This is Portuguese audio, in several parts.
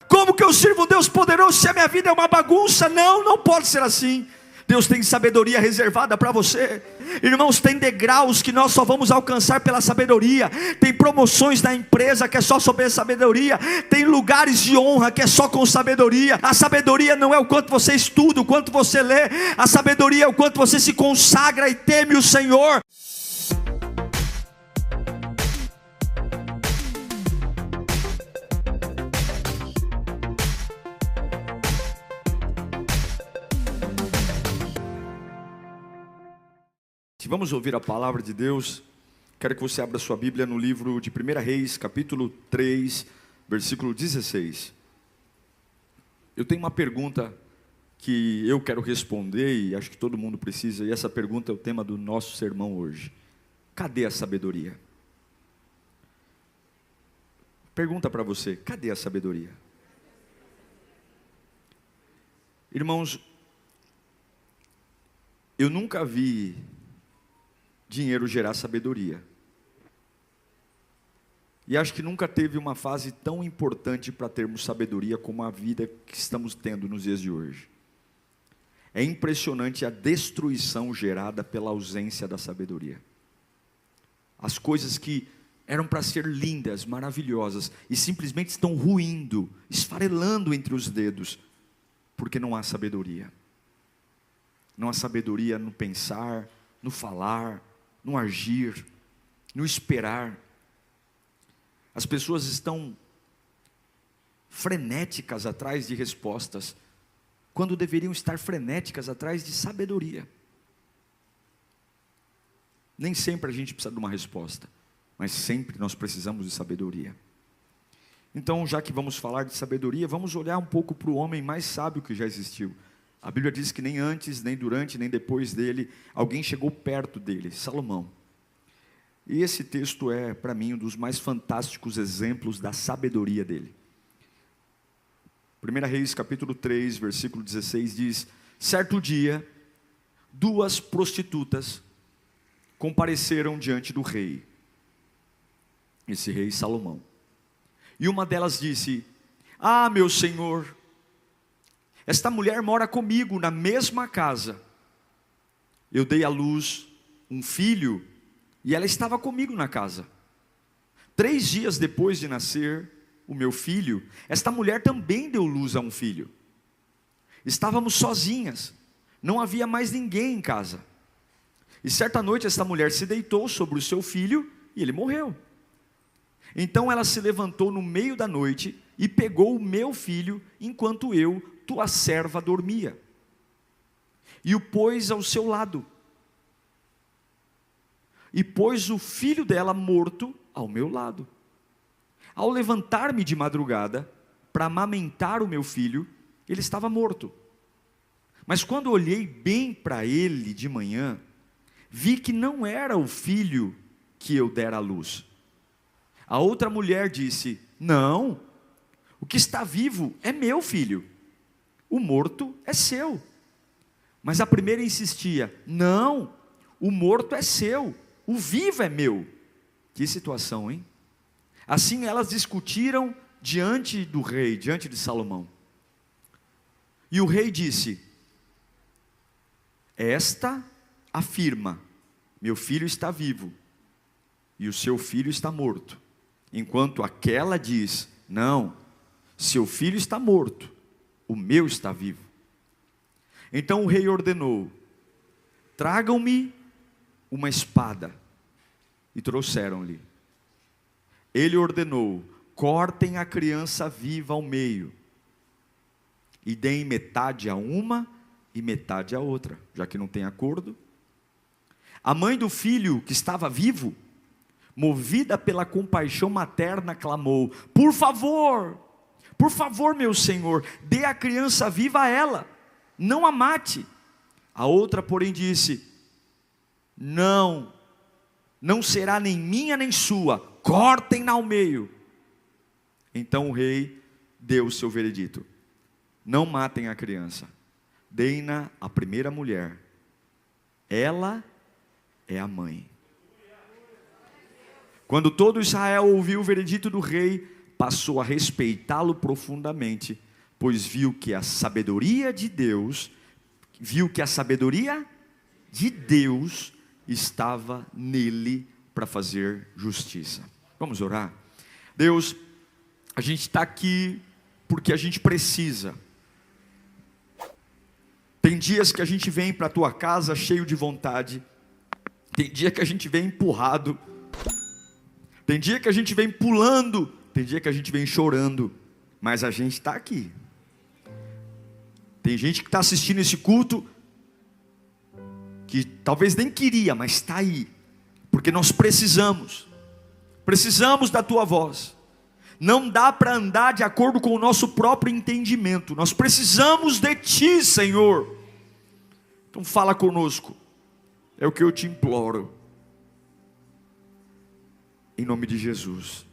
Como que eu sirvo um Deus poderoso se a minha vida é uma bagunça? Não, não pode ser assim. Deus tem sabedoria reservada para você. Irmãos, tem degraus que nós só vamos alcançar pela sabedoria. Tem promoções na empresa que é só sobre sabedoria. Tem lugares de honra que é só com sabedoria. A sabedoria não é o quanto você estuda, o quanto você lê. A sabedoria é o quanto você se consagra e teme o Senhor. Vamos ouvir a palavra de Deus. Quero que você abra sua Bíblia no livro de 1 Reis, capítulo 3, versículo 16. Eu tenho uma pergunta que eu quero responder e acho que todo mundo precisa, e essa pergunta é o tema do nosso sermão hoje. Cadê a sabedoria? Pergunta para você, cadê a sabedoria? Irmãos, eu nunca vi dinheiro gerar sabedoria. E acho que nunca teve uma fase tão importante para termos sabedoria como a vida que estamos tendo nos dias de hoje. É impressionante a destruição gerada pela ausência da sabedoria. As coisas que eram para ser lindas, maravilhosas, e simplesmente estão ruindo, esfarelando entre os dedos, porque não há sabedoria. Não há sabedoria no pensar, no falar, no agir, no esperar. As pessoas estão frenéticas atrás de respostas, quando deveriam estar frenéticas atrás de sabedoria. Nem sempre a gente precisa de uma resposta, mas sempre nós precisamos de sabedoria. Então, já que vamos falar de sabedoria, vamos olhar um pouco para o homem mais sábio que já existiu. A Bíblia diz que nem antes, nem durante, nem depois dele, alguém chegou perto dele, Salomão. E esse texto é, para mim, um dos mais fantásticos exemplos da sabedoria dele. 1 Reis, capítulo 3, versículo 16, diz: certo dia, 2 prostitutas compareceram diante do rei, esse rei Salomão. E uma delas disse: ah, meu senhor, esta mulher mora comigo na mesma casa. Eu dei à luz um filho e ela estava comigo na casa. 3 dias depois de nascer o meu filho, esta mulher também deu luz a um filho. Estávamos sozinhas, não havia mais ninguém em casa. E certa noite esta mulher se deitou sobre o seu filho e ele morreu. Então ela se levantou no meio da noite e pegou o meu filho enquanto eu, tua serva, dormia, e o pôs ao seu lado, e pôs o filho dela morto ao meu lado. Ao levantar-me de madrugada para amamentar o meu filho, ele estava morto. Mas quando olhei bem para ele de manhã, vi que não era o filho que eu dera à luz. A outra mulher disse: não, o que está vivo é meu filho, o morto é seu. Mas a primeira insistia: não, o morto é seu, o vivo é meu. Que situação, hein? Assim elas discutiram diante do rei, diante de Salomão. E o rei disse: esta afirma, meu filho está vivo, e o seu filho está morto. Enquanto aquela diz: não, seu filho está morto, o meu está vivo. Então o rei ordenou: tragam-me uma espada. E trouxeram-lhe. Ele ordenou: cortem a criança viva ao meio, e deem metade a uma e metade a outra, já que não tem acordo. A mãe do filho que estava vivo, movida pela compaixão materna, clamou: por favor, meu senhor, dê a criança viva a ela, não a mate. A outra, porém, disse: não será nem minha nem sua, cortem-na ao meio. Então o rei deu o seu veredito: não matem a criança, deem-na à primeira mulher, ela é a mãe. Quando todo Israel ouviu o veredito do rei, passou a respeitá-lo profundamente, pois viu que a sabedoria de Deus estava nele para fazer justiça. Vamos orar? Deus, a gente está aqui porque a gente precisa. Tem dias que a gente vem para a tua casa cheio de vontade, tem dia que a gente vem empurrado, tem dia que a gente vem pulando, tem dia que a gente vem chorando, mas a gente está aqui. Tem gente que está assistindo esse culto, que talvez nem queria, mas está aí, porque nós precisamos da tua voz. Não dá para andar de acordo com o nosso próprio entendimento, nós precisamos de ti, Senhor. Então fala conosco, é o que eu te imploro, em nome de Jesus.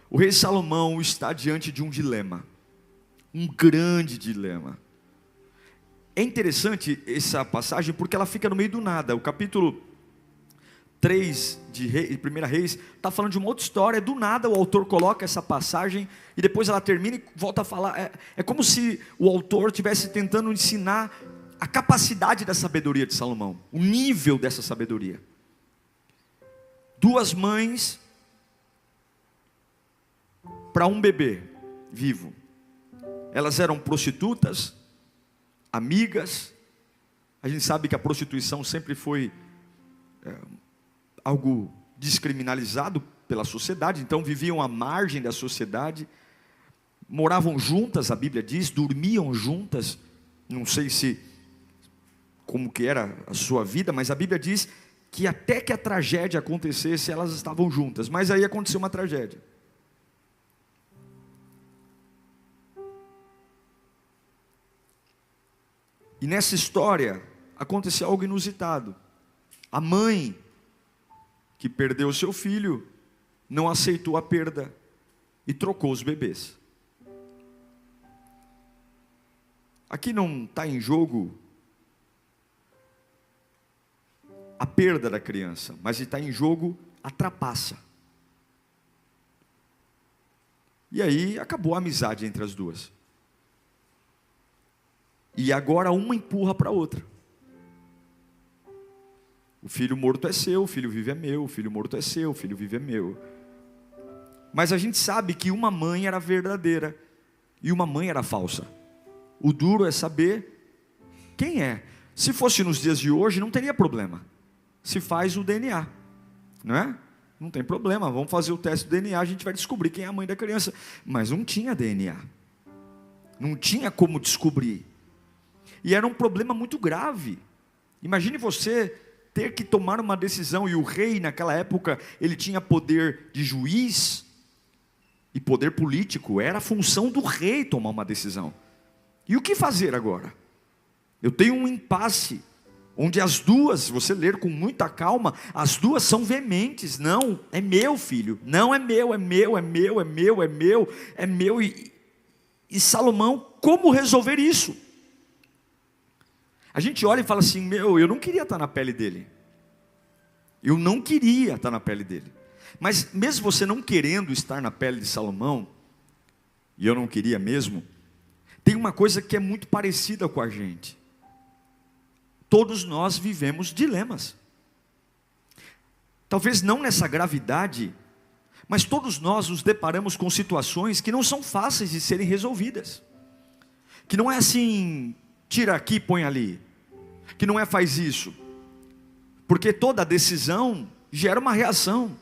O rei Salomão está diante de um dilema, um grande dilema. É interessante essa passagem porque ela fica no meio do nada. O capítulo 3 de 1 Reis está falando de uma outra história. Do nada o autor coloca essa passagem e depois ela termina e volta a falar. É como se o autor estivesse tentando ensinar a capacidade da sabedoria de Salomão, o nível dessa sabedoria. Duas mães para um bebê vivo. Elas eram prostitutas, amigas. A gente sabe que a prostituição sempre foi algo descriminalizado pela sociedade, então viviam à margem da sociedade, moravam juntas, a Bíblia diz, dormiam juntas. Não sei como que era a sua vida, mas a Bíblia diz que até que a tragédia acontecesse, elas estavam juntas. Mas aí aconteceu uma tragédia. E nessa história aconteceu algo inusitado. A mãe que perdeu o seu filho não aceitou a perda e trocou os bebês. Aqui não está em jogo a perda da criança, mas está em jogo a trapaça. E aí acabou a amizade entre as duas. E agora uma empurra para a outra. O filho morto é seu, o filho vivo é meu, o filho morto é seu, o filho vivo é meu. Mas a gente sabe que uma mãe era verdadeira e uma mãe era falsa. O duro é saber quem é. Se fosse nos dias de hoje, não teria problema. Se faz o DNA, não é? Não tem problema, vamos fazer o teste do DNA, a gente vai descobrir quem é a mãe da criança. Mas não tinha DNA. Não tinha como descobrir. E era um problema muito grave. Imagine você ter que tomar uma decisão, e o rei naquela época, ele tinha poder de juiz e poder político, era a função do rei tomar uma decisão. E o que fazer agora? Eu tenho um impasse, onde as duas, se você ler com muita calma, as duas são veementes. Não, é meu filho, não é meu, é meu, é meu, é meu, é meu, é meu. E Salomão, como resolver isso? A gente olha e fala assim, eu não queria estar na pele dele. Eu não queria estar na pele dele. Mas mesmo você não querendo estar na pele de Salomão, e eu não queria mesmo, tem uma coisa que é muito parecida com a gente. Todos nós vivemos dilemas. Talvez não nessa gravidade, mas todos nós nos deparamos com situações que não são fáceis de serem resolvidas. Que não é assim, tira aqui, põe ali. Que não é faz isso. Porque toda decisão gera uma reação.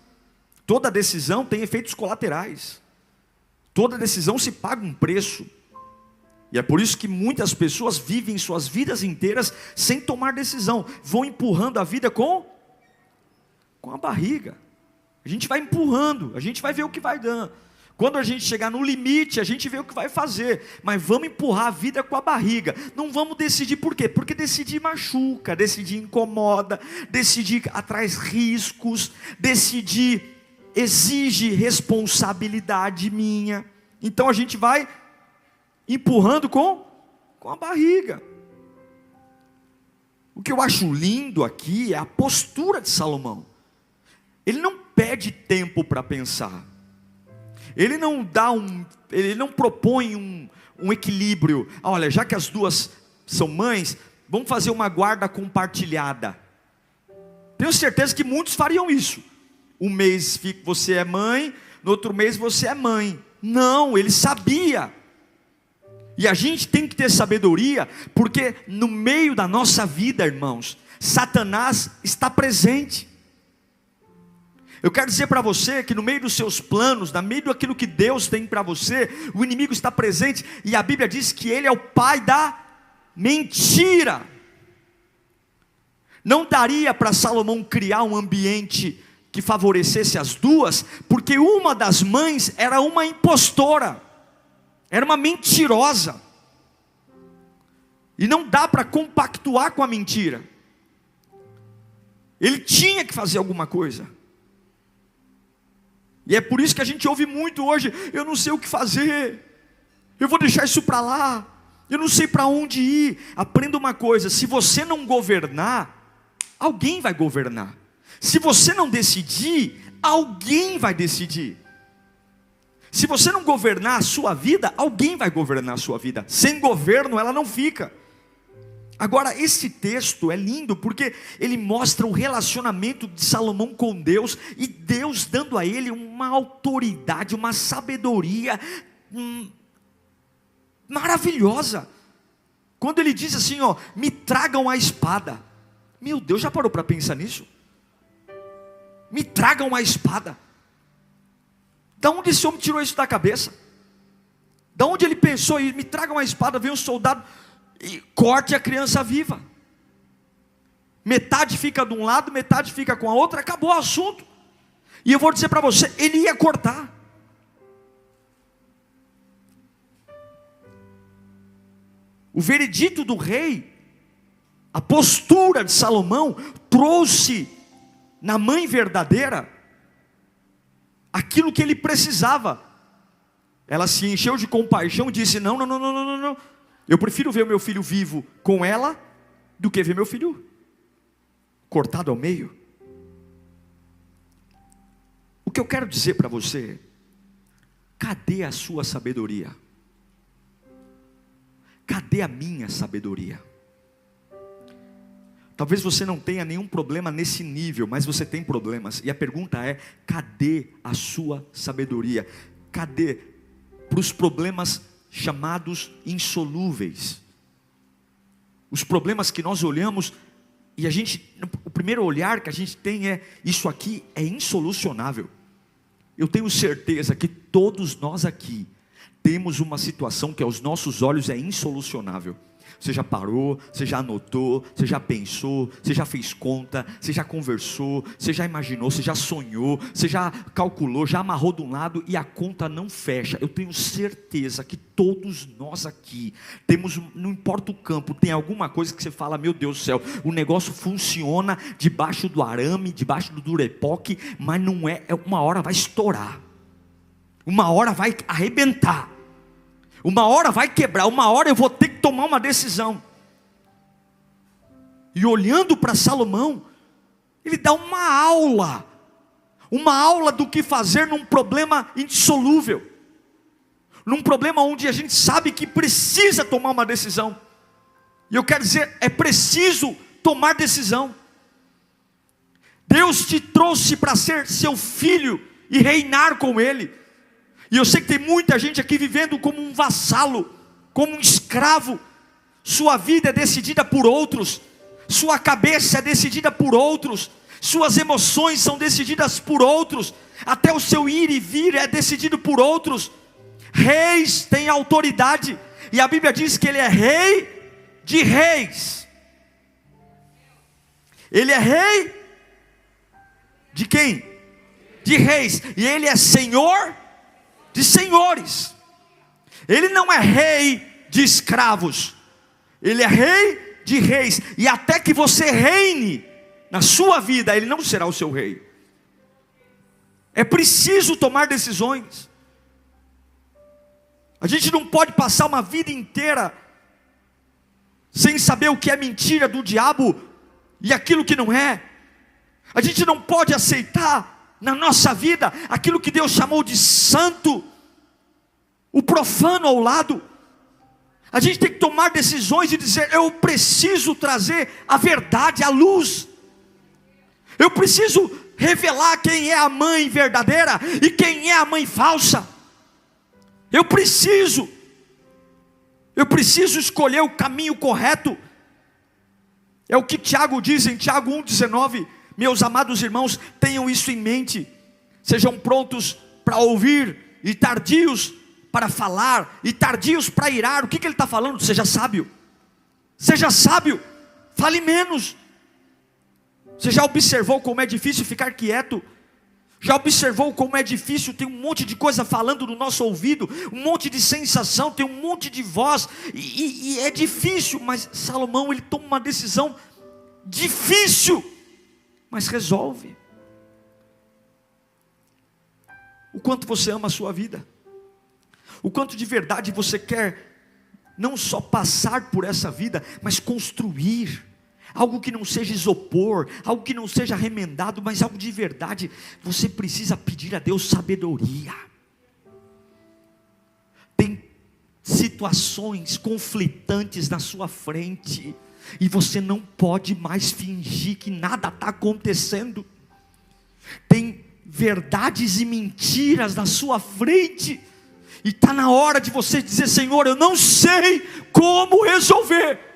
Toda decisão tem efeitos colaterais. Toda decisão se paga um preço. E é por isso que muitas pessoas vivem suas vidas inteiras sem tomar decisão. Vão empurrando a vida com a barriga. A gente vai empurrando, a gente vai ver o que vai dando. Quando a gente chegar no limite, a gente vê o que vai fazer. Mas vamos empurrar a vida com a barriga. Não vamos decidir por quê? Porque decidir machuca, decidir incomoda, decidir traz riscos, decidir exige responsabilidade minha. Então a gente vai empurrando com a barriga. O que eu acho lindo aqui é a postura de Salomão. Ele não pede tempo para pensar. Ele não propõe um equilíbrio. Olha, já que as duas são mães, vamos fazer uma guarda compartilhada. Tenho certeza que muitos fariam isso. Um mês você é mãe, no outro mês você é mãe. Não, ele sabia. E a gente tem que ter sabedoria, porque no meio da nossa vida, irmãos, Satanás está presente. Eu quero dizer para você que no meio dos seus planos, no meio daquilo que Deus tem para você, o inimigo está presente, e a Bíblia diz que ele é o pai da mentira. Não daria para Salomão criar um ambiente que favorecesse as duas, porque uma das mães era uma impostora, era uma mentirosa, e não dá para compactuar com a mentira. Ele tinha que fazer alguma coisa. E é por isso que a gente ouve muito hoje: eu não sei o que fazer, eu vou deixar isso para lá, eu não sei para onde ir. Aprenda uma coisa: se você não governar, alguém vai governar. Se você não decidir, alguém vai decidir. Se você não governar a sua vida, alguém vai governar a sua vida. Sem governo ela não fica. Agora, esse texto é lindo porque ele mostra o relacionamento de Salomão com Deus, e Deus dando a ele uma autoridade, uma sabedoria maravilhosa. Quando ele diz assim, me tragam a espada. Meu Deus, já parou para pensar nisso? Me tragam a espada. Da onde esse homem tirou isso da cabeça? Da onde ele pensou, me tragam a espada, vem um soldado e corte a criança viva. Metade fica de um lado, metade fica com a outra, acabou o assunto. E eu vou dizer para você, ele ia cortar. O veredito do rei, a postura de Salomão, trouxe na mãe verdadeira aquilo que ele precisava. Ela se encheu de compaixão e disse: não, eu prefiro ver o meu filho vivo com ela do que ver meu filho cortado ao meio. O que eu quero dizer para você: cadê a sua sabedoria? Cadê a minha sabedoria? Talvez você não tenha nenhum problema nesse nível, mas você tem problemas. E a pergunta é: cadê a sua sabedoria? Cadê para os problemas chamados insolúveis? Os problemas que nós olhamos e o primeiro olhar que a gente tem é: isso aqui é insolucionável. Eu tenho certeza que todos nós aqui temos uma situação que aos nossos olhos é insolucionável. Você já parou, você já anotou, você já pensou, você já fez conta, você já conversou, você já imaginou, você já sonhou, você já calculou, já amarrou de um lado e a conta não fecha. Eu tenho certeza que todos nós aqui temos, não importa o campo, tem alguma coisa que você fala: meu Deus do céu, o negócio funciona debaixo do arame, debaixo do durepoque, mas não uma hora vai estourar, uma hora vai arrebentar, uma hora vai quebrar, uma hora eu vou ter que tomar uma decisão. E olhando para Salomão, ele dá uma aula do que fazer num problema indissolúvel, num problema onde a gente sabe que precisa tomar uma decisão. E eu quero dizer, é preciso tomar decisão. Deus te trouxe para ser seu filho e reinar com ele. E eu sei que tem muita gente aqui vivendo como um vassalo, como um escravo. Sua vida é decidida por outros, sua cabeça é decidida por outros, suas emoções são decididas por outros, até o seu ir e vir é decidido por outros. Reis têm autoridade, e a Bíblia diz que ele é rei de reis. Ele é rei de quem? De reis. E ele é senhor de senhores. Ele não é rei de escravos, ele é rei de reis. E até que você reine na sua vida, ele não será o seu rei. É preciso tomar decisões. A gente não pode passar uma vida inteira sem saber o que é mentira do diabo e aquilo que não é. A gente não pode aceitar na nossa vida aquilo que Deus chamou de santo o profano ao lado. A gente tem que tomar decisões e dizer: eu preciso trazer a verdade à luz. Eu preciso revelar quem é a mãe verdadeira e quem é a mãe falsa. Eu preciso escolher o caminho correto. É o que Tiago diz em Tiago 1,19. Meus amados irmãos, tenham isso em mente. Sejam prontos para ouvir e tardios para falar e tardios para irar. O que ele está falando? Seja sábio. Seja sábio. Fale menos. Você já observou como é difícil ficar quieto? Já observou como é difícil? Tem um monte de coisa falando no nosso ouvido, um monte de sensação, tem um monte de voz, e é difícil. Mas Salomão, ele toma uma decisão difícil, mas resolve. O quanto você ama a sua vida, o quanto de verdade você quer não só passar por essa vida, mas construir algo que não seja isopor, algo que não seja remendado, mas algo de verdade. Você precisa pedir a Deus sabedoria. Tem situações conflitantes na sua frente, e você não pode mais fingir que nada está acontecendo. Tem verdades e mentiras na sua frente, e está na hora de você dizer: Senhor, eu não sei como resolver.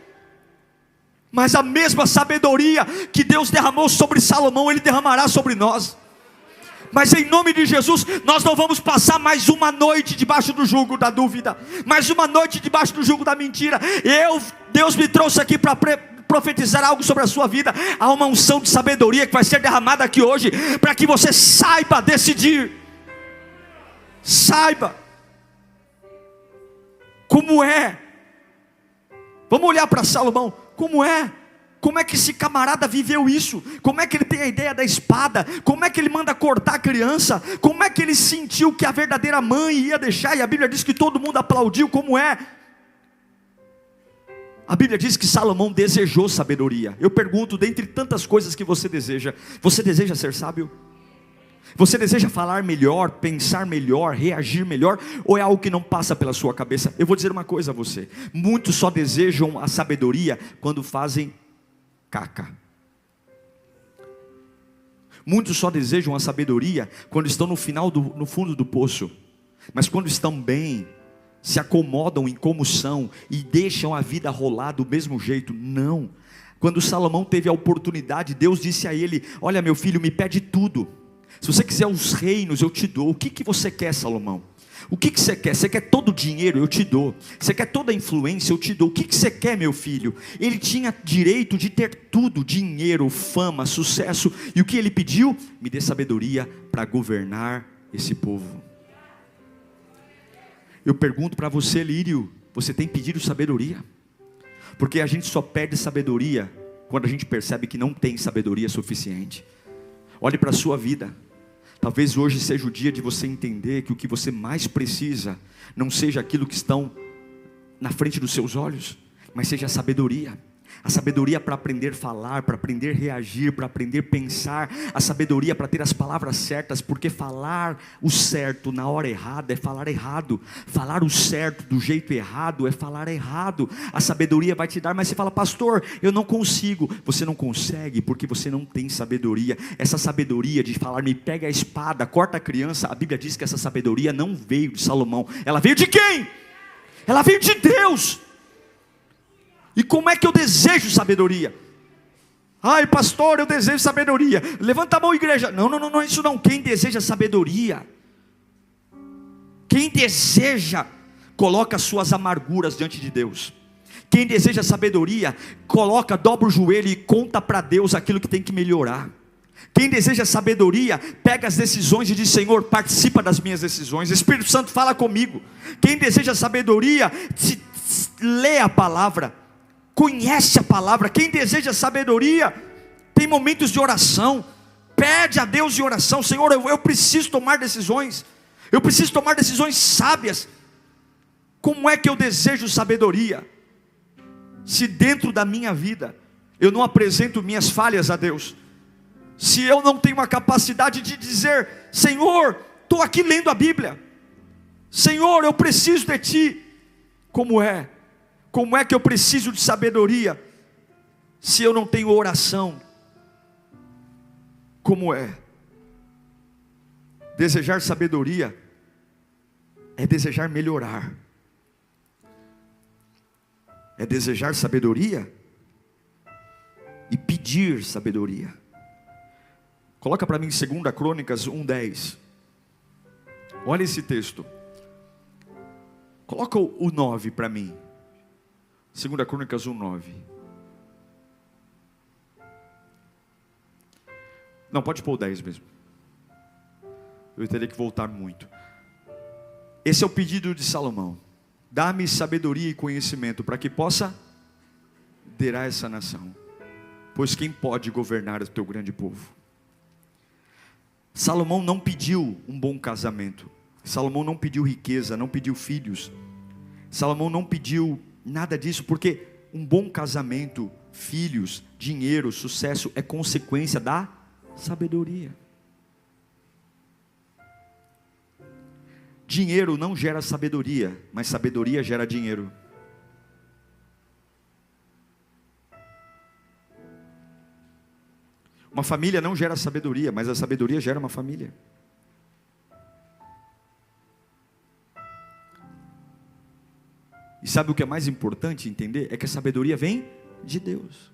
Mas a mesma sabedoria que Deus derramou sobre Salomão, Ele derramará sobre nós. Mas em nome de Jesus, nós não vamos passar mais uma noite debaixo do jugo da dúvida, mais uma noite debaixo do jugo da mentira. Deus me trouxe aqui para profetizar algo sobre a sua vida. Há uma unção de sabedoria que vai ser derramada aqui hoje, para que você saiba decidir. Saiba como é. Vamos olhar para Salomão. Como é que esse camarada viveu isso? Como é que ele tem a ideia da espada? Como é que ele manda cortar a criança? Como é que ele sentiu que a verdadeira mãe ia deixar? E a Bíblia diz que todo mundo aplaudiu. Como é? A Bíblia diz que Salomão desejou sabedoria. Eu pergunto, dentre tantas coisas que você deseja ser sábio? Você deseja falar melhor, pensar melhor, reagir melhor, ou é algo que não passa pela sua cabeça? Eu vou dizer uma coisa a você: muitos só desejam a sabedoria quando fazem caca. Muitos só desejam a sabedoria quando estão no fundo do poço. Mas quando estão bem, se acomodam em como são e deixam a vida rolar do mesmo jeito. Não. Quando Salomão teve a oportunidade, Deus disse a ele: olha, meu filho, me pede tudo. Se você quiser os reinos, eu te dou. O que você quer, Salomão? O que você quer? Você quer todo o dinheiro? Eu te dou. Você quer toda a influência? Eu te dou. O que você quer, meu filho? Ele tinha direito de ter tudo: dinheiro, fama, sucesso. E o que ele pediu? Me dê sabedoria para governar esse povo. Eu pergunto para você, Lírio, você tem pedido sabedoria? Porque a gente só perde sabedoria quando a gente percebe que não tem sabedoria suficiente. Olhe para a sua vida. Talvez hoje seja o dia de você entender que o que você mais precisa não seja aquilo que estão na frente dos seus olhos, mas seja a sabedoria. A sabedoria para aprender a falar, para aprender a reagir, para aprender a pensar. A sabedoria para ter as palavras certas, porque falar o certo na hora errada é falar errado. Falar o certo do jeito errado é falar errado. A sabedoria vai te dar, mas você fala: pastor, eu não consigo. Você não consegue porque você não tem sabedoria. Essa sabedoria de falar: me pega a espada, corta a criança. A Bíblia diz que essa sabedoria não veio de Salomão. Ela veio de quem? Ela veio de Deus. E como é que eu desejo sabedoria? Ai, pastor, eu desejo sabedoria. Levanta a mão, igreja. Não, isso não. Quem deseja sabedoria, quem deseja, coloca suas amarguras diante de Deus. Quem deseja sabedoria, dobra o joelho e conta para Deus aquilo que tem que melhorar. Quem deseja sabedoria, pega as decisões e diz: Senhor, participa das minhas decisões. Espírito Santo, fala comigo. Quem deseja sabedoria, lê a palavra, conhece a palavra. Quem deseja sabedoria, tem momentos de oração, pede a Deus em oração: Senhor, eu preciso tomar decisões, eu preciso tomar decisões sábias. Como é que eu desejo sabedoria, se dentro da minha vida eu não apresento minhas falhas a Deus? Se eu não tenho a capacidade de dizer: Senhor, estou aqui lendo a Bíblia, Senhor, eu preciso de Ti. Como é? Como é que eu preciso de sabedoria se eu não tenho oração? Como é? Desejar sabedoria é desejar melhorar. É desejar sabedoria e pedir sabedoria. Coloca para mim 2 Crônicas 1:10. Olha esse texto. Coloca o 9 para mim. 2 Crônicas 1:9. Não, pode pôr o 10 mesmo. Eu teria que voltar muito. Esse é o pedido de Salomão. Dá-me sabedoria e conhecimento para que possa liderar essa nação. Pois quem pode governar o teu grande povo? Salomão não pediu um bom casamento. Salomão não pediu riqueza, não pediu filhos. Salomão não pediu nada disso, porque um bom casamento, filhos, dinheiro, sucesso é consequência da sabedoria. Dinheiro não gera sabedoria, mas sabedoria gera dinheiro. Uma família não gera sabedoria, mas a sabedoria gera uma família. E sabe o que é mais importante entender? É que a sabedoria vem de Deus.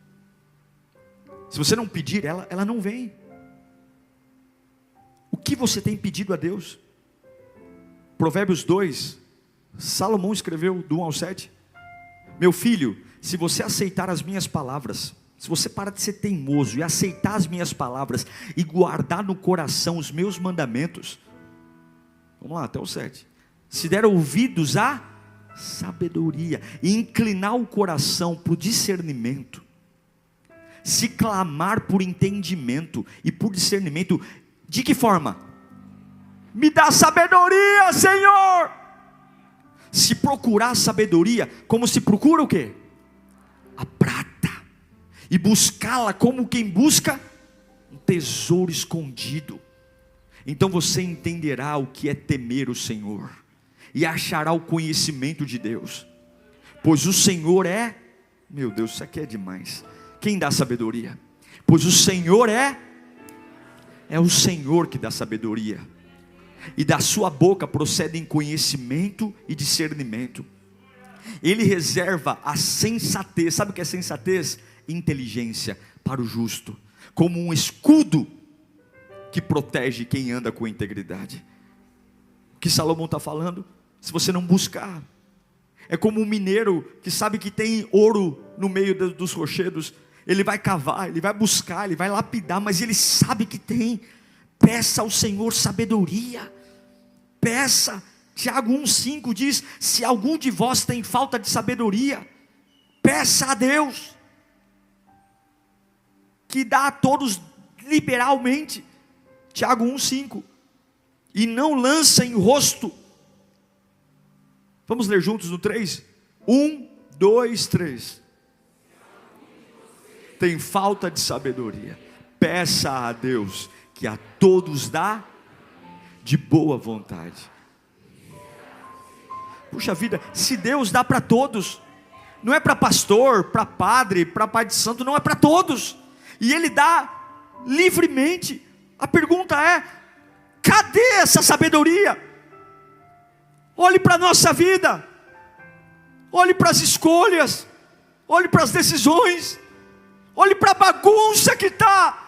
Se você não pedir, ela não vem. O que você tem pedido a Deus? Provérbios 2, Salomão escreveu do 1 ao 7. Meu filho, se você aceitar as minhas palavras, se você parar de ser teimoso e aceitar as minhas palavras e guardar no coração os meus mandamentos, vamos lá, até o 7. Se der ouvidos à sabedoria e inclinar o coração para o discernimento, se clamar por entendimento e por discernimento, de que forma? Me dá sabedoria, Senhor. Se procurar sabedoria, como se procura o quê? A prata. E buscá-la como quem busca um tesouro escondido. Então você entenderá o que é temer o Senhor, e achará o conhecimento de Deus. Pois o Senhor é, meu Deus, isso aqui é demais. Quem dá sabedoria? Pois o Senhor é o Senhor que dá sabedoria. E da sua boca procedem conhecimento e discernimento. Ele reserva a sensatez. Sabe o que é sensatez? Inteligência para o justo, como um escudo que protege quem anda com integridade. O que Salomão está falando? Se você não buscar, é como um mineiro que sabe que tem ouro no meio dos rochedos. Ele vai cavar, ele vai buscar, ele vai lapidar, mas ele sabe que tem. Peça ao Senhor sabedoria. Peça. Tiago 1,5 diz: se algum de vós tem falta de sabedoria, peça a Deus, que dá a todos liberalmente. Tiago 1,5. E não lança em rosto. Vamos ler juntos no 3? 1, 2, 3. Tem falta de sabedoria, peça a Deus, que a todos dá de boa vontade. Puxa vida, se Deus dá para todos, não é para pastor, para padre, para pai de santo, não, é para todos. E Ele dá livremente. A pergunta é: cadê essa sabedoria? Olhe para a nossa vida, olhe para as escolhas, olhe para as decisões, olhe para a bagunça que está.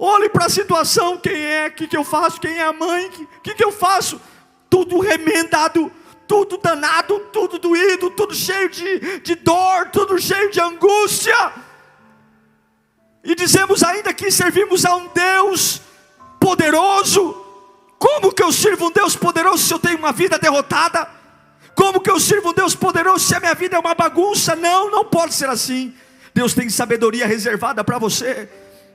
Olhe para a situação, quem é, o que eu faço, quem é a mãe, o que eu faço? Tudo remendado, tudo danado, tudo doído, tudo cheio de dor, tudo cheio de angústia. E dizemos ainda que servimos a um Deus poderoso. Como que eu sirvo um Deus poderoso se eu tenho uma vida derrotada? Como que eu sirvo um Deus poderoso se a minha vida é uma bagunça? Não, não pode ser assim. Deus tem sabedoria reservada para você.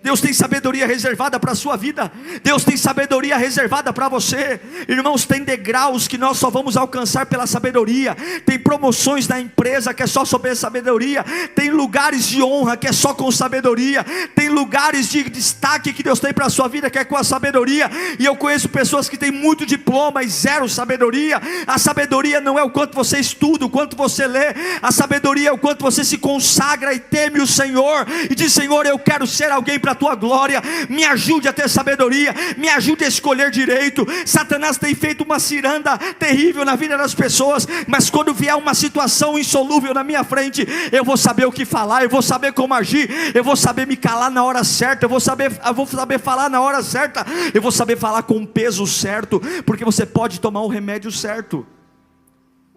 Deus tem sabedoria reservada para a sua vida. Deus tem sabedoria reservada para você. Irmãos, tem degraus que nós só vamos alcançar pela sabedoria. Tem promoções na empresa que é só sobre sabedoria. Tem lugares de honra que é só com sabedoria. Tem lugares de destaque que Deus tem para a sua vida que é com a sabedoria. E eu conheço pessoas que têm muito diploma e zero sabedoria. A sabedoria não é o quanto você estuda, o quanto você lê. A sabedoria é o quanto você se consagra e teme o Senhor e diz: Senhor, eu quero ser alguém para a tua glória. Me ajude a ter sabedoria, me ajude a escolher direito. Satanás tem feito uma ciranda terrível na vida das pessoas, mas quando vier uma situação insolúvel na minha frente, eu vou saber o que falar, eu vou saber como agir, eu vou saber me calar na hora certa, eu vou saber falar na hora certa, eu vou saber falar com o peso certo, porque você pode tomar o remédio certo,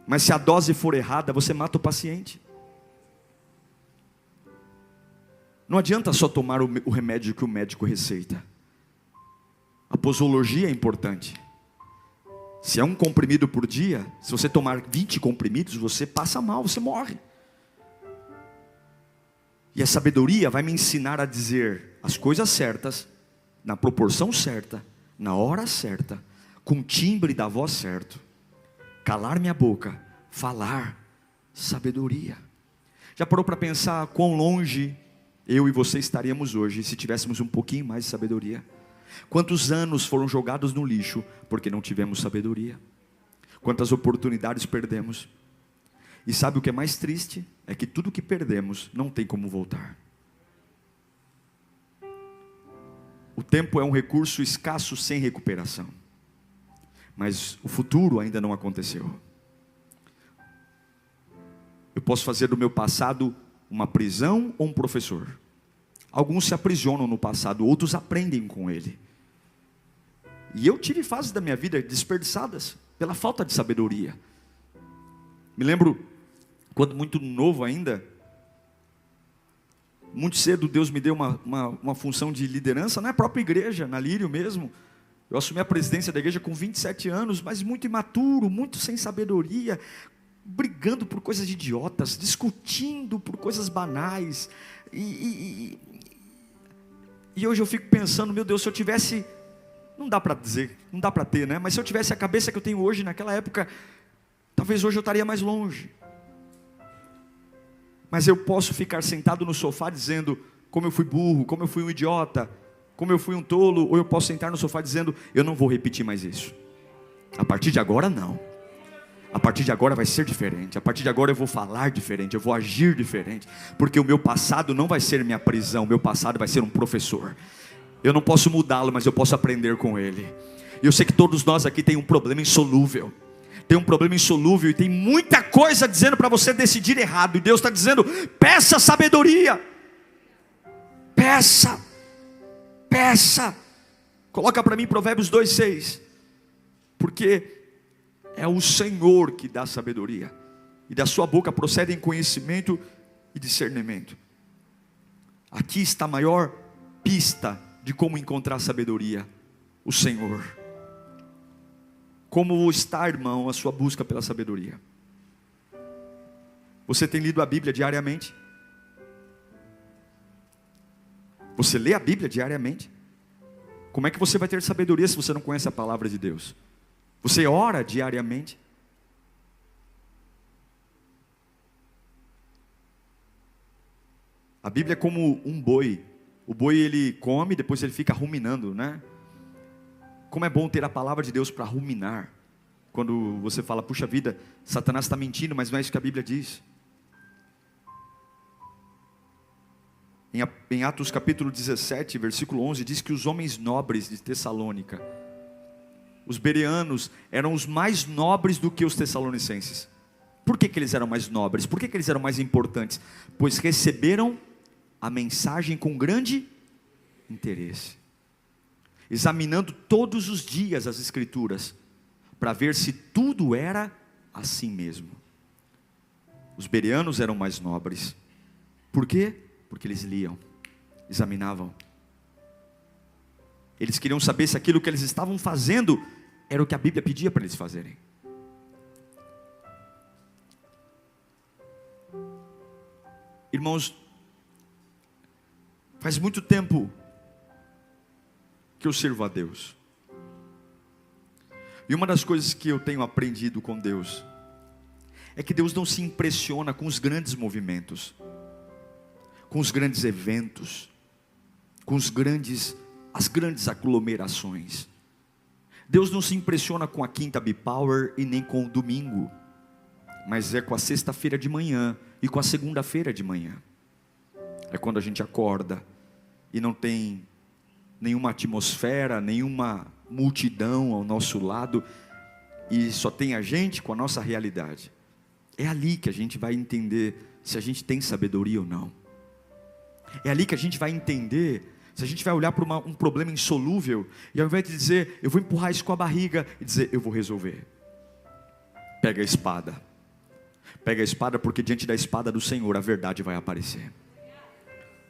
mas se a dose for errada, você mata o paciente. Não adianta só tomar o remédio que o médico receita. A posologia é importante. Se é um comprimido por dia, se você tomar 20 comprimidos, você passa mal, você morre. E a sabedoria vai me ensinar a dizer as coisas certas, na proporção certa, na hora certa, com o timbre da voz certo. Calar minha boca, falar sabedoria. Já parou para pensar quão longe eu e você estaríamos hoje se tivéssemos um pouquinho mais de sabedoria? Quantos anos foram jogados no lixo porque não tivemos sabedoria? Quantas oportunidades perdemos? E sabe o que é mais triste? É que tudo que perdemos não tem como voltar. O tempo é um recurso escasso sem recuperação. Mas o futuro ainda não aconteceu. Eu posso fazer do meu passado uma prisão ou um professor. Alguns se aprisionam no passado, outros aprendem com ele. E eu tive fases da minha vida desperdiçadas pela falta de sabedoria. Me lembro, quando muito novo ainda, muito cedo Deus me deu uma função de liderança na própria igreja, na Lírio mesmo. Eu assumi a presidência da igreja com 27 anos, mas muito imaturo, muito sem sabedoria, brigando por coisas idiotas, discutindo por coisas banais. E hoje eu fico pensando, meu Deus, se eu tivesse, não dá para dizer, não dá para ter, né? Mas se eu tivesse a cabeça que eu tenho hoje naquela época, talvez hoje eu estaria mais longe. Mas eu posso ficar sentado no sofá dizendo como eu fui burro, como eu fui um idiota, como eu fui um tolo, ou eu posso sentar no sofá dizendo: eu não vou repetir mais isso. A partir de agora não. A partir de agora vai ser diferente. A partir de agora eu vou falar diferente, eu vou agir diferente, porque o meu passado não vai ser minha prisão, o meu passado vai ser um professor. Eu não posso mudá-lo, mas eu posso aprender com ele. E eu sei que todos nós aqui tem um problema insolúvel. Tem um problema insolúvel e tem muita coisa dizendo para você decidir errado. E Deus está dizendo: peça sabedoria. Peça. Peça. Coloca para mim Provérbios 2:6. Porque é o Senhor que dá sabedoria, e da sua boca procedem conhecimento e discernimento. Aqui está a maior pista de como encontrar sabedoria: o Senhor. Como está, irmão, a sua busca pela sabedoria? Você tem lido a Bíblia diariamente? Você lê a Bíblia diariamente? Como é que você vai ter sabedoria se você não conhece a palavra de Deus? Você ora diariamente? A Bíblia é como um boi. O boi ele come, depois ele fica ruminando, né? Como é bom ter a palavra de Deus para ruminar. Quando você fala: puxa vida, Satanás está mentindo, mas não é isso que a Bíblia diz. Em Atos capítulo 17, versículo 11, diz que os homens nobres de Tessalônica, os bereanos, eram os mais nobres do que os tessalonicenses. Por que eles eram mais nobres? Por que eles eram mais importantes? Pois receberam a mensagem com grande interesse, examinando todos os dias as Escrituras, para ver se tudo era assim mesmo. Os bereanos eram mais nobres. Por quê? Porque eles liam, examinavam. Eles queriam saber se aquilo que eles estavam fazendo era o que a Bíblia pedia para eles fazerem. Irmãos, faz muito tempo que eu sirvo a Deus. E uma das coisas que eu tenho aprendido com Deus é que Deus não se impressiona com os grandes movimentos, com os grandes eventos, com as grandes aglomerações. Deus não se impressiona com a quinta B-Power e nem com o domingo, mas é com a sexta-feira de manhã e com a segunda-feira de manhã. É quando a gente acorda e não tem nenhuma atmosfera, nenhuma multidão ao nosso lado, e só tem a gente com a nossa realidade. É ali que a gente vai entender se a gente tem sabedoria ou não. É ali que a gente vai entender se a gente vai olhar para um problema insolúvel, e ao invés de dizer, eu vou empurrar isso com a barriga, e dizer, eu vou resolver. Pega a espada. Pega a espada, porque diante da espada do Senhor, a verdade vai aparecer.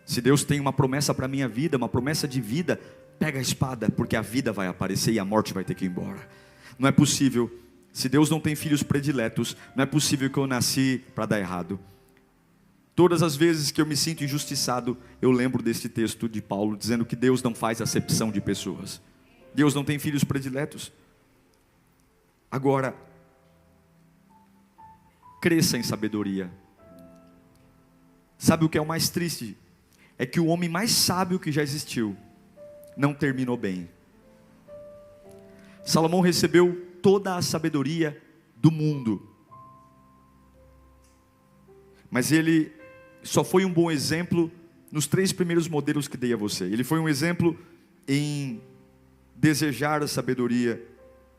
Se Deus tem uma promessa para a minha vida, uma promessa de vida, pega a espada, porque a vida vai aparecer e a morte vai ter que ir embora. Não é possível, se Deus não tem filhos prediletos, não é possível que eu nasci para dar errado. Todas as vezes que eu me sinto injustiçado, eu lembro deste texto de Paulo, dizendo que Deus não faz acepção de pessoas. Deus não tem filhos prediletos. Agora, cresça em sabedoria. Sabe o que é o mais triste? É que o homem mais sábio que já existiu, não terminou bem. Salomão recebeu toda a sabedoria do mundo, mas ele só foi um bom exemplo nos 3 primeiros modelos que dei a você. Ele foi um exemplo em desejar a sabedoria,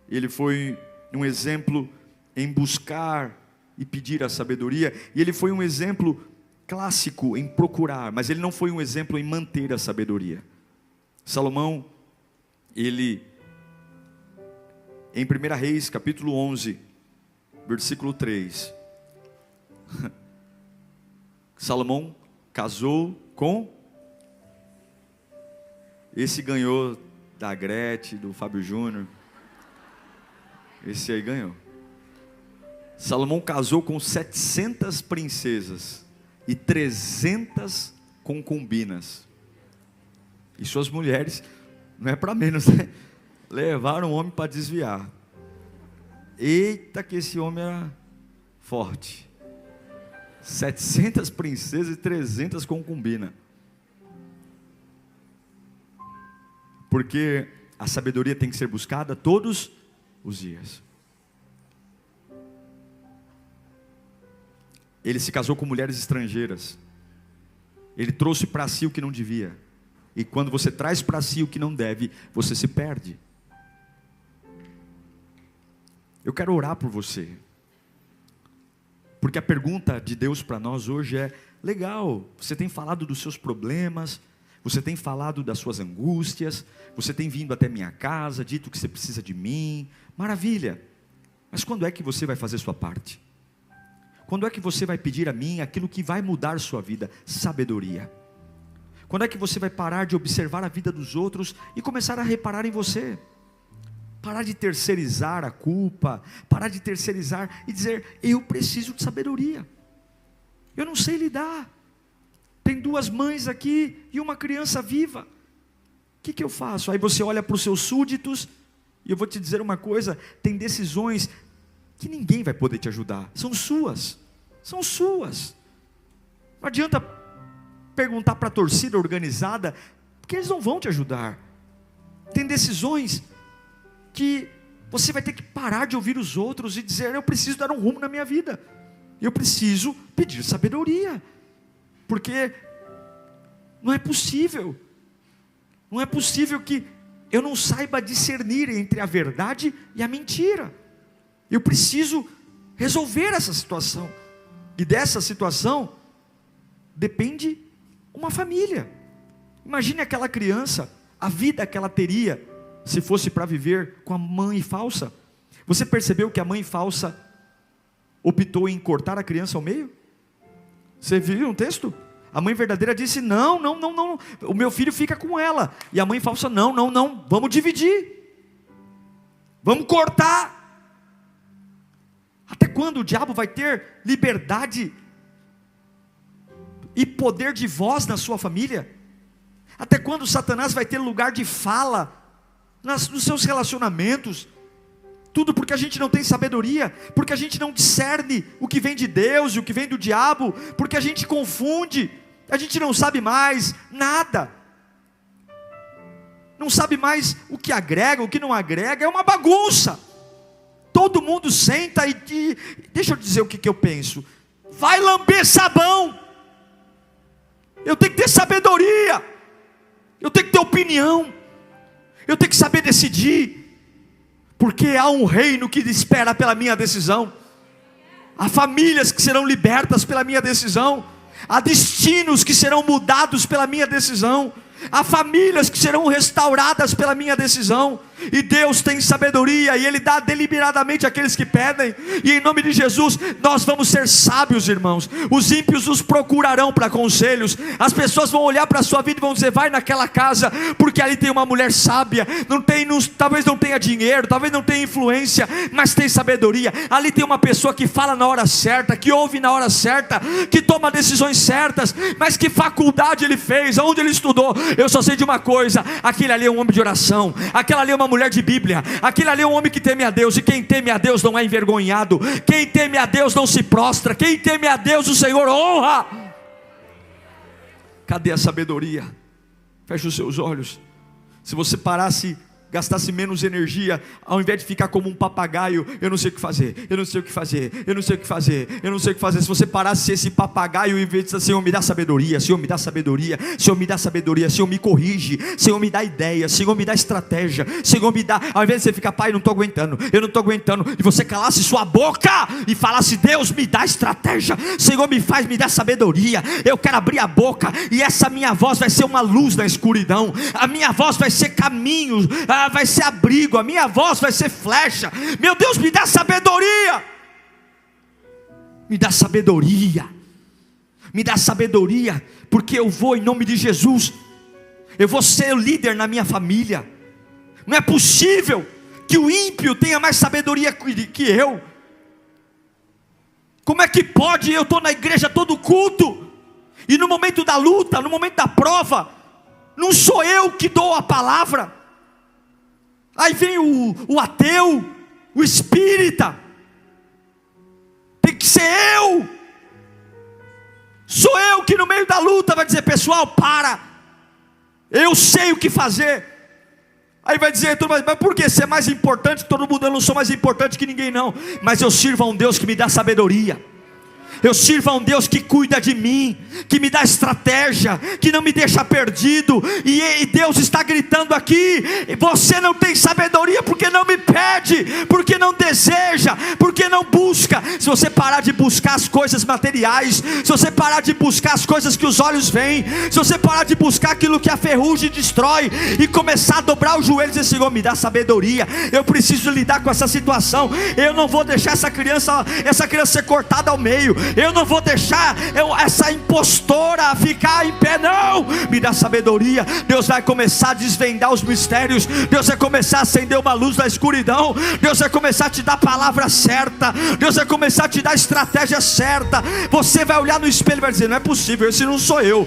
ele foi um exemplo em buscar e pedir a sabedoria, e ele foi um exemplo clássico em procurar, mas ele não foi um exemplo em manter a sabedoria. Salomão, ele, em 1 Reis, capítulo 11, versículo 3, Salomão casou com, esse ganhou da Gretchen, do Fábio Júnior, esse aí ganhou. Salomão casou com 700 princesas e 300 concubinas. E suas mulheres, não é para menos, né? Levaram o homem para desviar. Eita, que esse homem era forte. 700 princesas e 300 concubinas. Porque a sabedoria tem que ser buscada todos os dias. Ele se casou com mulheres estrangeiras. Ele trouxe para si o que não devia. E quando você traz para si o que não deve, você se perde. Eu quero orar por você. Porque a pergunta de Deus para nós hoje é: legal, você tem falado dos seus problemas, você tem falado das suas angústias, você tem vindo até minha casa, dito que você precisa de mim, maravilha. Mas quando é que você vai fazer sua parte? Quando é que você vai pedir a mim aquilo que vai mudar sua vida? Sabedoria. Quando é que você vai parar de observar a vida dos outros e começar a reparar em você? Parar de terceirizar a culpa, parar de terceirizar e dizer: eu preciso de sabedoria, eu não sei lidar, tem 2 mães aqui e uma criança viva, o que eu faço? Aí você olha para os seus súditos, e eu vou te dizer uma coisa: tem decisões que ninguém vai poder te ajudar, são suas, não adianta perguntar para a torcida organizada, porque eles não vão te ajudar. Tem decisões que você vai ter que parar de ouvir os outros e dizer: eu preciso dar um rumo na minha vida, eu preciso pedir sabedoria, porque não é possível que eu não saiba discernir entre a verdade e a mentira. Eu preciso resolver essa situação, e dessa situação depende uma família. Imagine aquela criança, a vida que ela teria se fosse para viver com a mãe falsa. Você percebeu que a mãe falsa optou em cortar a criança ao meio? Você viu um texto? A mãe verdadeira disse: não, o meu filho fica com ela. E a mãe falsa: não, vamos dividir, vamos cortar. Até quando o diabo vai ter liberdade e poder de voz na sua família? Até quando Satanás vai ter lugar de fala nos seus relacionamentos. Tudo porque a gente não tem sabedoria, porque a gente não discerne o que vem de Deus e o que vem do diabo, porque a gente confunde, a gente não sabe mais nada, não sabe mais o que agrega, o que não agrega, é uma bagunça. Todo mundo senta e deixa eu dizer o que eu penso, vai lamber sabão. Eu tenho que ter sabedoria, eu tenho que ter opinião, eu tenho que saber decidir, porque há um reino que espera pela minha decisão, há famílias que serão libertas pela minha decisão, há destinos que serão mudados pela minha decisão, há famílias que serão restauradas pela minha decisão. E Deus tem sabedoria, e Ele dá deliberadamente àqueles que pedem. E em nome de Jesus, nós vamos ser sábios, irmãos. Os ímpios nos procurarão para conselhos. As pessoas vão olhar para a sua vida e vão dizer, vai naquela casa, porque ali tem uma mulher sábia. Talvez não tenha dinheiro, talvez não tenha influência, mas tem sabedoria. Ali tem uma pessoa que fala na hora certa, que ouve na hora certa, que toma decisões certas. Mas que faculdade ele fez, aonde ele estudou? Eu só sei de uma coisa, aquele ali é um homem de oração, aquela ali é uma mulher de Bíblia, aquele ali é um homem que teme a Deus. E quem teme a Deus não é envergonhado, quem teme a Deus não se prostra, quem teme a Deus o Senhor honra. Cadê a sabedoria? Feche os seus olhos. Se você parasse, gastasse menos energia, ao invés de ficar como um papagaio, eu não sei o que fazer, eu não sei o que fazer, eu não sei o que fazer, eu não sei o que fazer. Se você parasse ser esse papagaio, em vez de dizer, Senhor me dá sabedoria, Senhor me dá sabedoria, Senhor me dá sabedoria, Senhor me corrige, Senhor me dá ideia, Senhor me dá estratégia, Senhor me dá, ao invés de você ficar, Pai, não estou aguentando, eu não estou aguentando, e você calasse sua boca e falasse, Deus me dá estratégia, Senhor me dá sabedoria, eu quero abrir a boca, e essa minha voz vai ser uma luz na escuridão, a minha voz vai ser caminho, vai ser abrigo, a minha voz vai ser flecha. Meu Deus, me dá sabedoria, me dá sabedoria, me dá sabedoria, porque eu vou, em nome de Jesus, eu vou ser o líder na minha família. Não é possível que o ímpio tenha mais sabedoria que eu. Como é que pode? Eu estou na igreja todo culto, e no momento da luta, no momento da prova, não sou eu que dou a palavra. Aí vem o ateu, o espírita. Tem que ser eu. Sou eu que no meio da luta vai dizer, pessoal, para, eu sei o que fazer. Aí vai dizer, mas por que? Você é mais importante que todo mundo? Eu não sou mais importante que ninguém não, mas eu sirvo a um Deus que me dá sabedoria. Eu sirvo a um Deus que cuida de mim, que me dá estratégia, que não me deixa perdido. E Deus está gritando aqui, você não tem sabedoria porque não me pede, porque não deseja, porque não busca. Se você parar de buscar as coisas materiais, se você parar de buscar as coisas que os olhos veem, se você parar de buscar aquilo que a ferrugem destrói, e começar a dobrar os joelhos e dizer, Senhor me dá sabedoria, eu preciso lidar com essa situação. Eu não vou deixar essa criança ser cortada ao meio, eu não vou deixar essa impostora ficar em pé, não. Me dá sabedoria. Deus vai começar a desvendar os mistérios, Deus vai começar a acender uma luz na escuridão, Deus vai começar a te dar a palavra certa, Deus vai começar a te dar a estratégia certa. Você vai olhar no espelho e vai dizer, não é possível, esse não sou eu,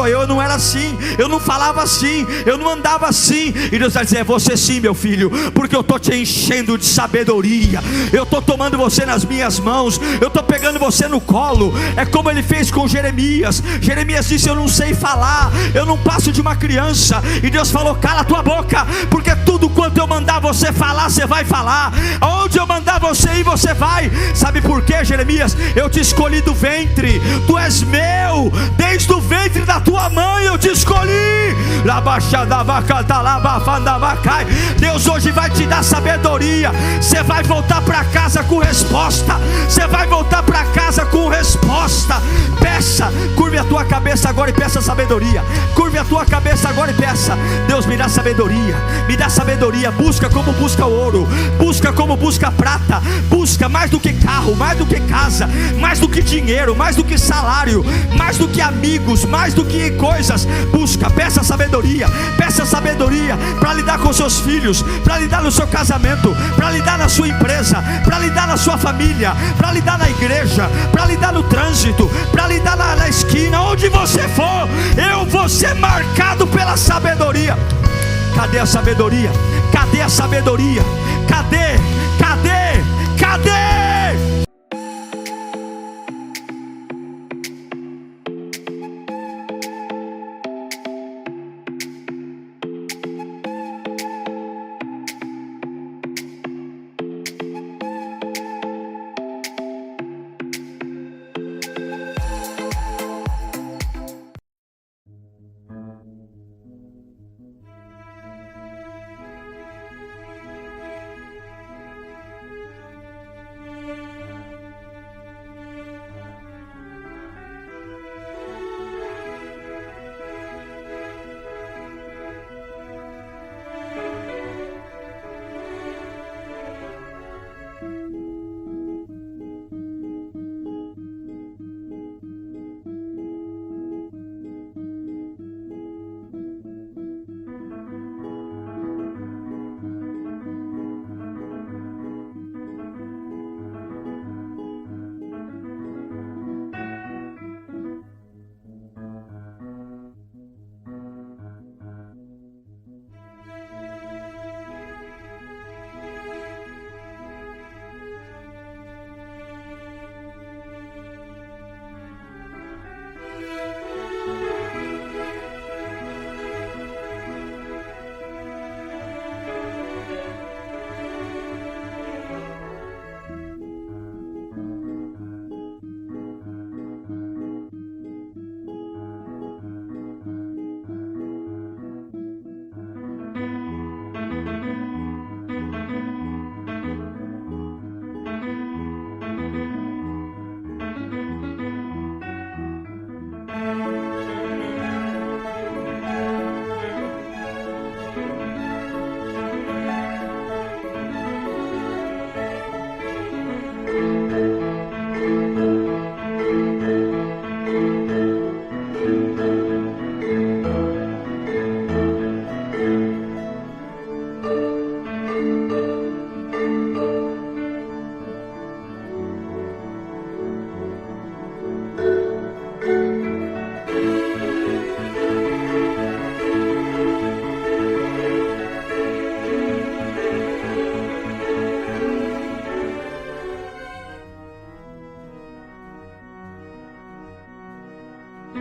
eu não era assim, eu não falava assim, eu não andava assim. E Deus vai dizer, é você sim, meu filho, porque eu estou te enchendo de sabedoria, eu estou tomando você nas minhas mãos, eu estou pegando você no colo. É como ele fez com Jeremias. Jeremias disse, eu não sei falar, eu não passo de uma criança. E Deus falou, cala a tua boca, porque tudo quanto eu mandar você falar, você vai falar. Aonde eu mandar você ir, você vai. Sabe por quê, Jeremias? Eu te escolhi do ventre, tu és meu, desde o ventre da tua mãe eu te escolhi. Deus hoje vai te dar sabedoria. Você vai voltar para casa com resposta, você vai voltar para casa com resposta. Peça, curve a tua cabeça agora e peça sabedoria. Curve a tua cabeça agora e peça, Deus me dá sabedoria, me dá sabedoria. Busca como busca ouro, busca como busca prata, busca mais do que carro, mais do que casa, mais do que dinheiro, mais do que salário, mais do que amigos, mais do que coisas. Busca, peça sabedoria para lidar com seus filhos, para lidar no seu casamento, para lidar na sua empresa, para lidar na sua família, para lidar na igreja, para lidar no trânsito, para lidar na esquina, onde você for. Eu vou ser marcado pela sabedoria. Cadê a sabedoria? Cadê a sabedoria? Cadê? Cadê? Cadê?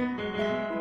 Música